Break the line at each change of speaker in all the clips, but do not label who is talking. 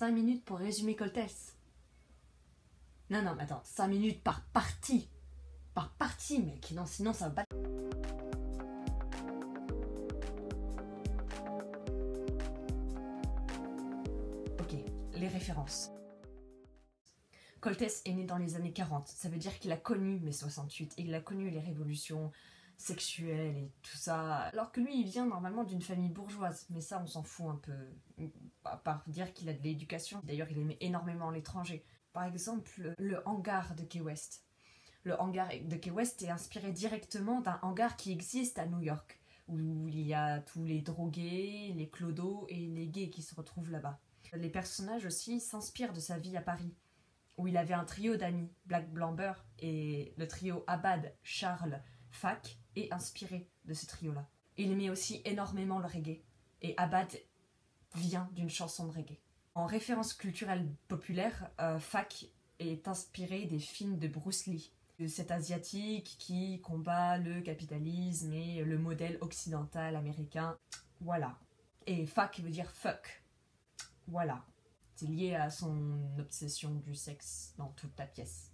5 minutes pour résumer Coltès. Non, non, mais attends, 5 minutes par partie. Par partie, mec. Non, sinon ça va pas... Ok, les références. Coltès est né dans les années 40. Ça veut dire qu'il a connu mai 68. Et il a connu les révolutions sexuelles et tout ça. Alors que lui, il vient normalement d'une famille bourgeoise. Mais ça, on s'en fout un peu. À part dire qu'il a de l'éducation. D'ailleurs, il aimait énormément l'étranger. Par exemple, le hangar de Key West. Le hangar de Key West est inspiré directement d'un hangar qui existe à New York, où il y a tous les drogués, les clodos et les gays qui se retrouvent là-bas. Les personnages aussi s'inspirent de sa vie à Paris, où il avait un trio d'amis, Black Blamber, et le trio Abad, Charles, Fac, est inspiré de ce trio-là. Il aimait aussi énormément le reggae, et Abad vient d'une chanson de reggae. En référence culturelle populaire, Fac est inspiré des films de Bruce Lee, de cet asiatique qui combat le capitalisme et le modèle occidental américain. Voilà. Et Fac veut dire fuck. Voilà. C'est lié à son obsession du sexe dans toute la pièce.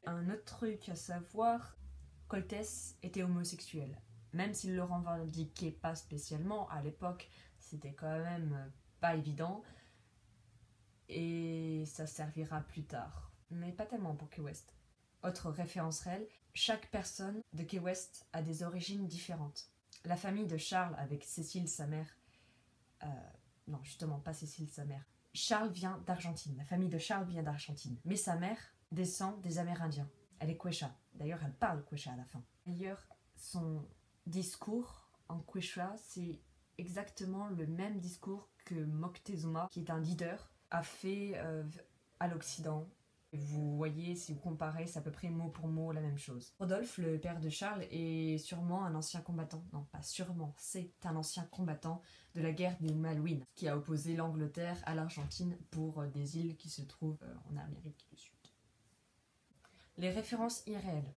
Un autre truc à savoir, Coltès était homosexuel. Même s'il le revendiquait pas spécialement, à l'époque, c'était quand même pas évident. Et ça servira plus tard. Mais pas tellement pour Key West. Autre référence réelle, chaque personne de Key West a des origines différentes. La famille de Charles avec Cécile, sa mère... non, justement, pas Cécile, sa mère. Charles vient d'Argentine. La famille de Charles vient d'Argentine. Mais sa mère descend des Amérindiens. Elle est Quechua. D'ailleurs, elle parle Quechua à la fin. D'ailleurs, son discours en Quechua, c'est exactement le même discours que Moctezuma, qui est un leader, a fait à l'Occident. Vous voyez, si vous comparez, c'est à peu près mot pour mot la même chose. Rodolphe, le père de Charles, est sûrement un ancien combattant. Non, pas sûrement, c'est un ancien combattant de la guerre des Malouines, qui a opposé l'Angleterre à l'Argentine pour des îles qui se trouvent en Amérique du Sud. Les références irréelles.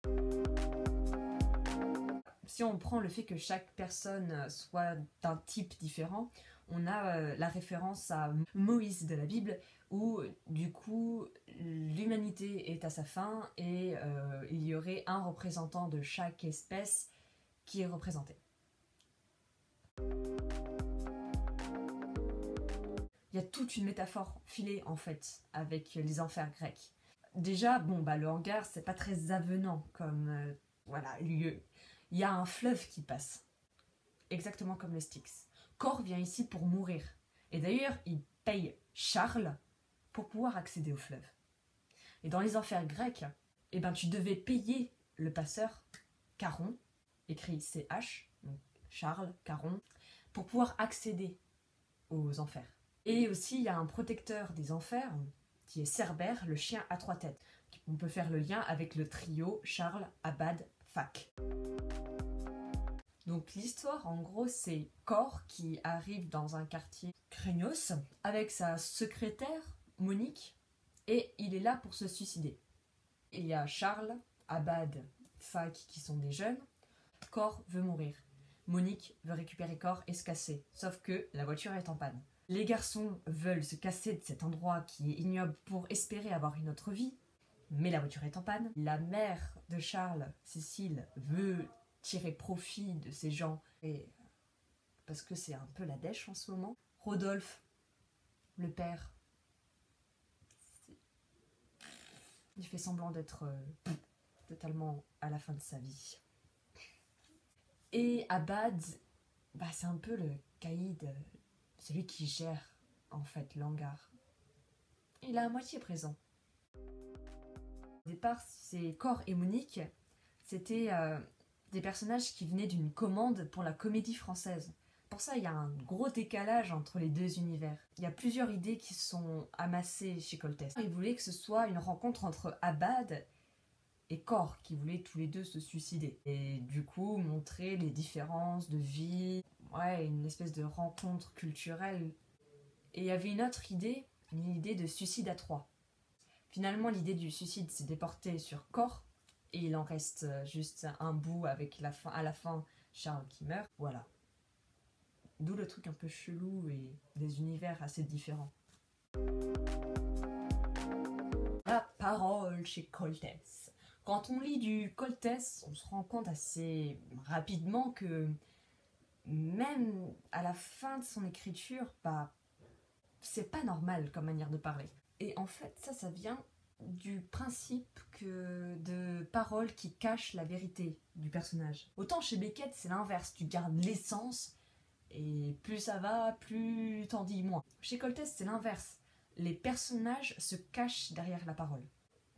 Si on prend le fait que chaque personne soit d'un type différent, on a la référence à Moïse de la Bible, où du coup l'humanité est à sa fin et il y aurait un représentant de chaque espèce qui est représenté. Il y a toute une métaphore filée en fait avec les enfers grecs. Déjà, bon bah le hangar c'est pas très avenant comme voilà, lieu. Il y a un fleuve qui passe, exactement comme les Styx. Cor vient ici pour mourir. Et d'ailleurs, il paye Charles pour pouvoir accéder au fleuve. Et dans les enfers grecs, eh ben, tu devais payer le passeur Charon, écrit CH, donc Charles, Charon, pour pouvoir accéder aux enfers. Et aussi, il y a un protecteur des enfers, qui est Cerbère, le chien à 3 têtes. On peut faire le lien avec le trio Charles, Abad, Fac. Donc l'histoire, en gros, c'est Cor qui arrive dans un quartier craignos avec sa secrétaire, Monique, et il est là pour se suicider. Il y a Charles, Abad, Fac qui sont des jeunes. Cor veut mourir. Monique veut récupérer Cor et se casser, sauf que la voiture est en panne. Les garçons veulent se casser de cet endroit qui est ignoble pour espérer avoir une autre vie, mais la voiture est en panne. La mère de Charles, Cécile, veut tirer profit de ces gens et parce que c'est un peu la dèche en ce moment. Rodolphe, le père, il fait semblant d'être totalement à la fin de sa vie. Et Abad, bah, c'est un peu le caïd, celui qui gère en fait l'hangar. Il est à moitié présent. Au départ, c'est Cor et Monique, c'était des personnages qui venaient d'une commande pour la Comédie Française. Pour ça, il y a un gros décalage entre les deux univers. Il y a plusieurs idées qui sont amassées chez Coltès. Il voulait que ce soit une rencontre entre Abad et Cor, qui voulaient tous les deux se suicider. Et du coup, montrer les différences de vie, ouais, une espèce de rencontre culturelle. Et il y avait une autre idée, une idée de suicide à 3. Finalement, l'idée du suicide s'est déportée sur Cor, et il en reste juste un bout avec à la fin Charles qui meurt. Voilà. D'où le truc un peu chelou et des univers assez différents. La parole chez Coltès. Quand on lit du Coltès, on se rend compte assez rapidement que même à la fin de son écriture, c'est pas normal comme manière de parler. Et en fait, ça vient du principe de paroles qui cachent la vérité du personnage. Autant chez Beckett, c'est l'inverse, tu gardes l'essence, et plus ça va, plus t'en dis moins. Chez Coltès, c'est l'inverse. Les personnages se cachent derrière la parole.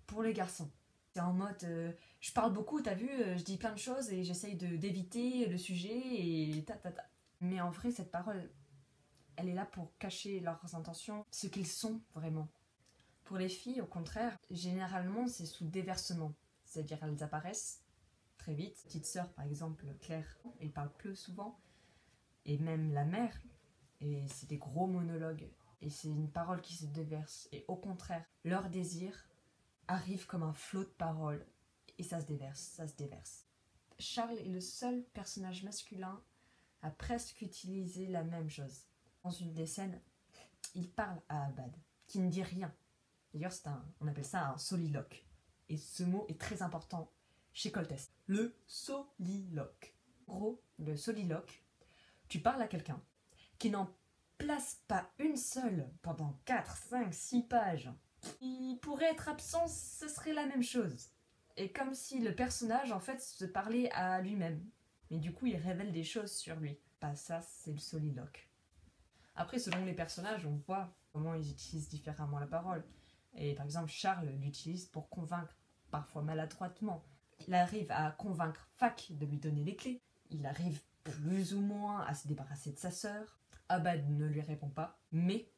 Pour les garçons, c'est en mode je parle beaucoup, t'as vu, je dis plein de choses et j'essaye d'éviter le sujet et ta. Mais en vrai, cette parole, elle est là pour cacher leurs intentions, ce qu'ils sont vraiment. Pour les filles, au contraire, généralement, c'est sous déversement. C'est-à-dire, elles apparaissent très vite. Petite sœur, par exemple, Claire, elle parle peu souvent. Et même la mère, et c'est des gros monologues. Et c'est une parole qui se déverse. Et au contraire, leur désir arrive comme un flot de paroles. Et ça se déverse, ça se déverse. Charles est le seul personnage masculin à presque utiliser la même chose. Dans une des scènes, il parle à Abad, qui ne dit rien. D'ailleurs, on appelle ça un soliloque. Et ce mot est très important chez Coltès. Le soliloque. En gros, le soliloque, tu parles à quelqu'un qui n'en place pas une seule pendant 4, 5, 6 pages. Il pourrait être absent, ce serait la même chose. Et comme si le personnage, en fait, se parlait à lui-même. Mais du coup, il révèle des choses sur lui. Ça, c'est le soliloque. Après, selon les personnages, on voit comment ils utilisent différemment la parole. Et par exemple, Charles l'utilise pour convaincre, parfois maladroitement. Il arrive à convaincre Fak de lui donner les clés. Il arrive plus ou moins à se débarrasser de sa sœur. Abad ne lui répond pas. Mais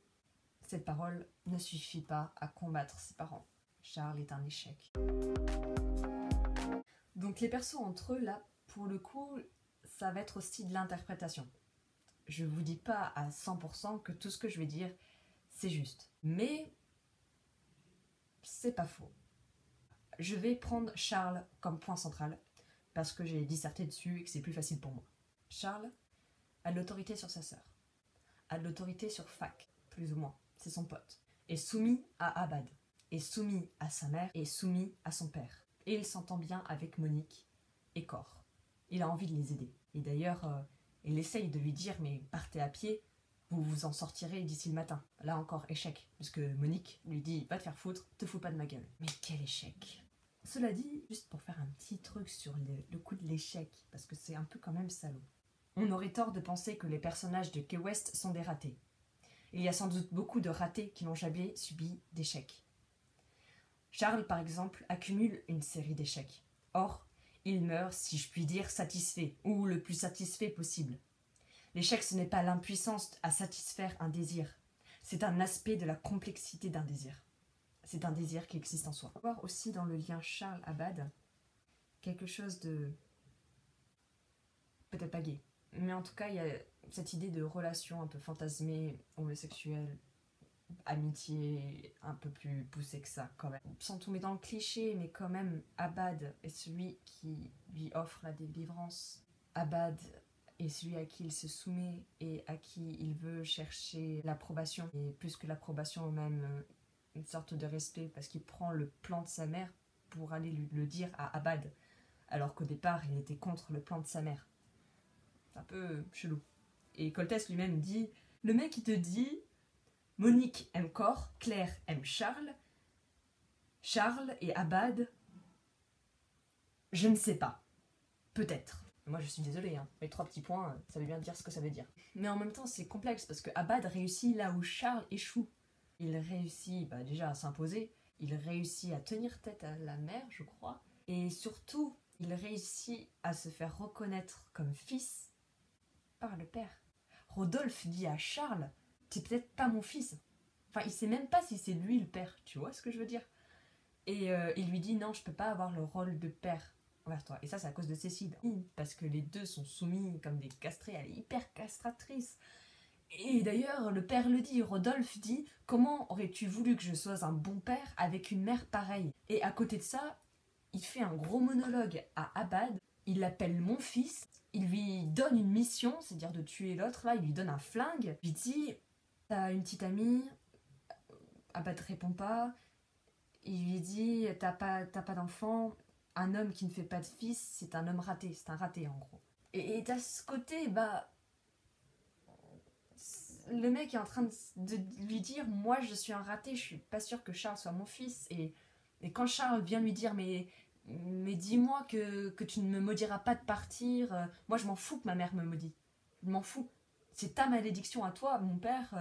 cette parole ne suffit pas à combattre ses parents. Charles est un échec. Donc les persos entre eux, là, pour le coup, ça va être aussi de l'interprétation. Je vous dis pas à 100% que tout ce que je vais dire, c'est juste. Mais c'est pas faux. Je vais prendre Charles comme point central, parce que j'ai disserté dessus et que c'est plus facile pour moi. Charles a de l'autorité sur sa sœur, a de l'autorité sur Fak, plus ou moins, c'est son pote, est soumis à Abad, est soumis à sa mère, est soumis à son père. Et il s'entend bien avec Monique et Cor. Il a envie de les aider. Et d'ailleurs, il essaye de lui dire, mais partez à pied, vous vous en sortirez d'ici le matin. Là encore, échec, puisque Monique lui dit, va te faire foutre, te fous pas de ma gueule. Mais quel échec! Cela dit, juste pour faire un petit truc sur le coup de l'échec, parce que c'est un peu quand même salaud. On aurait tort de penser que les personnages de Key West sont des ratés. Il y a sans doute beaucoup de ratés qui n'ont jamais subi d'échecs. Charles, par exemple, accumule une série d'échecs. Or, il meurt, si je puis dire, satisfait, ou le plus satisfait possible. L'échec, ce n'est pas l'impuissance à satisfaire un désir. C'est un aspect de la complexité d'un désir. C'est un désir qui existe en soi. On va voir aussi dans le lien Charles-Abad quelque chose de peut-être pas gay. Mais en tout cas, il y a cette idée de relation un peu fantasmée, homosexuelle, amitié un peu plus poussée que ça quand même. Sans tomber dans le cliché, mais quand même, Abad est celui qui lui offre la délivrance. Abad est celui à qui il se soumet et à qui il veut chercher l'approbation. Et plus que l'approbation, même une sorte de respect, parce qu'il prend le plan de sa mère pour aller le dire à Abad, alors qu'au départ, il était contre le plan de sa mère. C'est un peu chelou. Et Coltès lui-même dit, le mec il te dit, Monique aime Cor, Claire aime Charles, Charles et Abad, je ne sais pas. Peut-être. Moi je suis désolée, hein. Les 3 petits points, ça veut bien dire ce que ça veut dire. Mais en même temps c'est complexe parce que Abad réussit là où Charles échoue. Il réussit déjà à s'imposer, il réussit à tenir tête à la mère, je crois, et surtout, il réussit à se faire reconnaître comme fils par le père. Rodolphe dit à Charles, t'es peut-être pas mon fils. Enfin, il sait même pas si c'est lui le père, tu vois ce que je veux dire? Et il lui dit, non, je peux pas avoir le rôle de père envers toi. Et ça, c'est à cause de Cécile. Parce que les deux sont soumis comme des castrés, elle est hyper castratrice. Et d'ailleurs, le père le dit, Rodolphe dit, comment aurais-tu voulu que je sois un bon père avec une mère pareille? Et à côté de ça, il fait un gros monologue à Abad, il l'appelle mon fils, il lui donne une mission, c'est-à-dire de tuer l'autre, là, il lui donne un flingue, il dit, t'as une petite amie, Abad répond pas. Il lui dit t'as pas d'enfant. Un homme qui ne fait pas de fils, c'est un homme raté. C'est un raté en gros. Et t'as ce côté, le mec est en train de lui dire moi je suis un raté, je suis pas sûre que Charles soit mon fils. Et quand Charles vient lui dire mais dis-moi que tu ne me maudiras pas de partir, moi je m'en fous que ma mère me maudit. Je m'en fous. C'est ta malédiction à toi, mon père,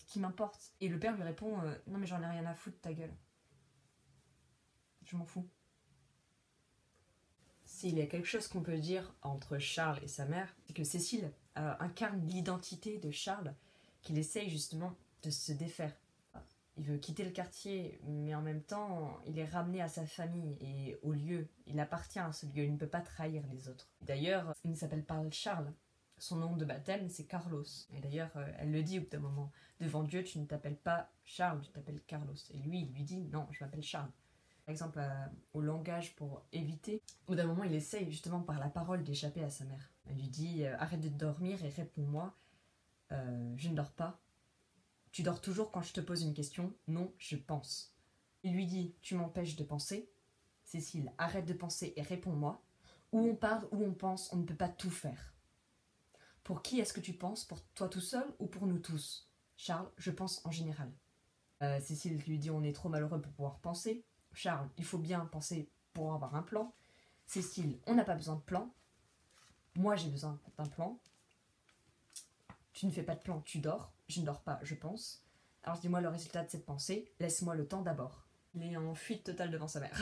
qui m'importe. Et le père lui répond non mais j'en ai rien à foutre de ta gueule. Je m'en fous. S'il y a quelque chose qu'on peut dire entre Charles et sa mère, c'est que Cécile incarne l'identité de Charles, qu'il essaye justement de se défaire. Il veut quitter le quartier, mais en même temps, il est ramené à sa famille et au lieu. Il appartient à ce lieu, il ne peut pas trahir les autres. D'ailleurs, il ne s'appelle pas Charles. Son nom de baptême, c'est Carlos. Et d'ailleurs, elle le dit au bout d'un moment. Devant Dieu, tu ne t'appelles pas Charles, tu t'appelles Carlos. Et lui, il lui dit, non, je m'appelle Charles. Par exemple, au langage pour éviter. Au bout d'un moment, il essaye justement par la parole d'échapper à sa mère. Elle lui dit, arrête de dormir et réponds-moi. Je ne dors pas. Tu dors toujours quand je te pose une question? Non, je pense. Il lui dit, tu m'empêches de penser. Cécile, arrête de penser et réponds-moi. Où on parle, où on pense, on ne peut pas tout faire. Pour qui est-ce que tu penses? Pour toi tout seul ou pour nous tous? Charles, je pense en général. Cécile lui dit, on est trop malheureux pour pouvoir penser. Charles, il faut bien penser pour avoir un plan. Cécile, on n'a pas besoin de plan. Moi, j'ai besoin d'un plan. Tu ne fais pas de plan, tu dors. Je ne dors pas, je pense. Alors dis-moi le résultat de cette pensée. Laisse-moi le temps d'abord. Il est en fuite totale devant sa mère.